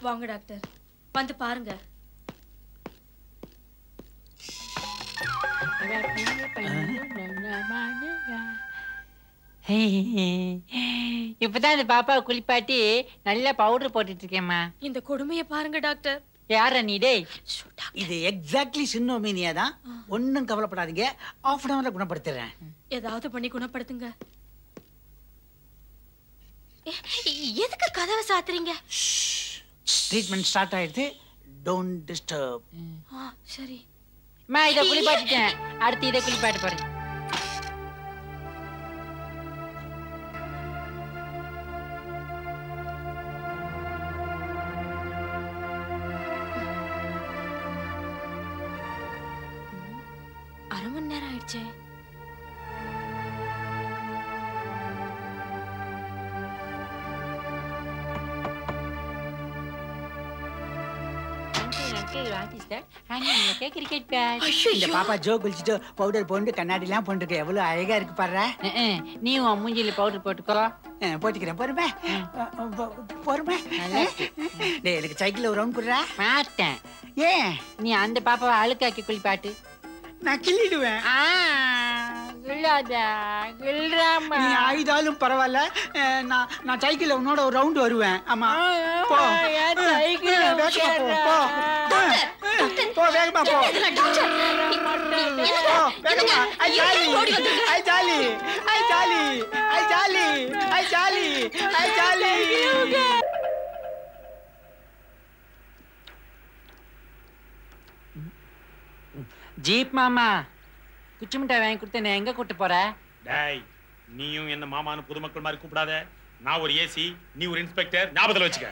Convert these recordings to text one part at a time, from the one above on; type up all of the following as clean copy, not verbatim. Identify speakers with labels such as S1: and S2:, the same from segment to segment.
S1: வாங்க டாக்டர், வந்து பாருங்க.
S2: இப்பதான் இந்த பாப்பாவை குளிப்பாட்டி நல்லா பவுடர் போட்டுட்டு இருக்கேம்மா.
S1: இந்த கொடுமையை பாருங்க டாக்டர்.
S2: யார நீ? டேய்,
S3: இது எக்ஸாக்ட்லி சின்னோமீனியா தான். ஒன்னும் கவலைப்படாதீங்க, half an hourல குணப்படுத்துறேன்.
S1: ஏதாவது பண்ணி குணப்படுத்துங்க. எதுக்கு கதவை சாத்துறீங்க?
S3: ட்ரீட்மெண்ட் ஸ்டார்ட் ஆயிடுது. Don't disturb.
S1: சரி.
S2: மா இத குளிப்பாட்டிட்டேன், அடுத்து இத குளிப்பாட்ட போறேன்.
S1: அரை மணி நேரம் ஆயிடுச்சே.
S3: இந்த பாப்பா ஜோ குளிச்சுட்டு பவுடர் போட்டு கண்ணாடி எல்லாம் போட்டுருக்கு. எவ்வளவு அழகா இருக்கு பாரு.
S2: நீ உன் மூஞ்சில பவுடர் போட்டுக்கோ.
S3: போட்டுக்கிறேன். பொறுமை பொறுமை. டேய், எனக்கு சைக்கிள் ஒரு ரவுண்ட் குடுறா.
S2: மாட்டேன்.
S3: ஏன்?
S2: நீ அந்த பாப்பாவை அழுக்காக்கி குளிப்பாட்டு.
S3: நான் கிள்ளிடுவேன். நீ ஆயுதாலும் பரவாயில்ல. நான் சைக்கிள் உன்னோட ஒரு ரவுண்ட் வருவேன். ஆமா, போ போ வேகமா போ.
S2: ஜீப் மாமா, குச்சி மிட்டாய் வாங்கி கொடுத்து நான் எங்க கூட்டு போற?
S4: டேய், நீயும் என்ன மாமான்னு பொதுமக்கள் மாதிரி கூப்பிடாத. நான் ஒரு ஏசி, நீ ஒரு இன்ஸ்பெக்டர். ஞாபகத்துல வச்சுக்க.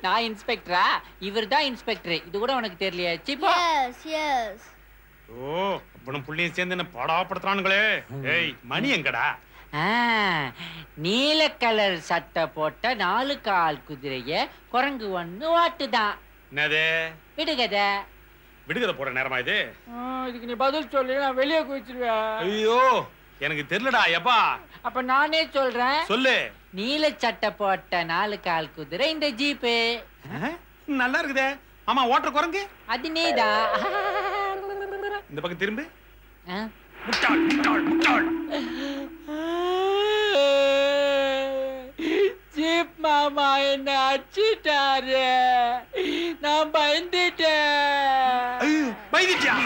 S2: நான் இன்ஸ்பெக்டரா? இவர் தான் இன்ஸ்பெக்டர். இது கூட உனக்கு தெரியலையா? சிப்பா.
S4: ஓ, அப்பனும் புள்ளியும் சேர்ந்து என்ன படாப்படுத்துறானுங்களே. ஏய், மணி எங்கடா?
S2: நீல கலர் சட்டை போட்ட 4 கால் குதிரைய குரங்கு ஒண்ணு ஓட்டுதான்.
S4: என்னது?
S2: விடுகத.
S4: விடுகதை போற நேரமா இது?
S2: இதுக்கு நீ பதில் சொல்லு, நான் வெளியே குதிச்சிருவேன்.
S4: ஐயோ, எனக்கு தெரியலடா. எப்பா?
S2: அப்ப நானே சொல்றேன்.
S4: சொல்லு.
S2: நீல சட்டை போட்ட 4 கால் குதிரை இந்த ஜீப்பு.
S4: நல்லா இருக்குதே. ஆமா, ஓட்டுற குரங்கு
S2: அது நீதான்.
S4: இந்த பக்கம் திரும்பு.
S2: முட்டாள் முட்டாள் முட்டாள். ஜீப் மாமா என்ன அடிச்சிட்டாரு. நான் பயந்துட்டேன்.
S4: பயந்துட்டியா?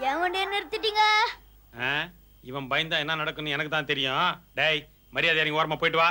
S5: ஏன் நிறுத்திட்டீங்க?
S4: இவன் பயந்தா என்ன நடக்கும்னு எனக்கு தான் தெரியும். டேய், மரியாதை நீங்க ஓரமா போயிட்டு வா.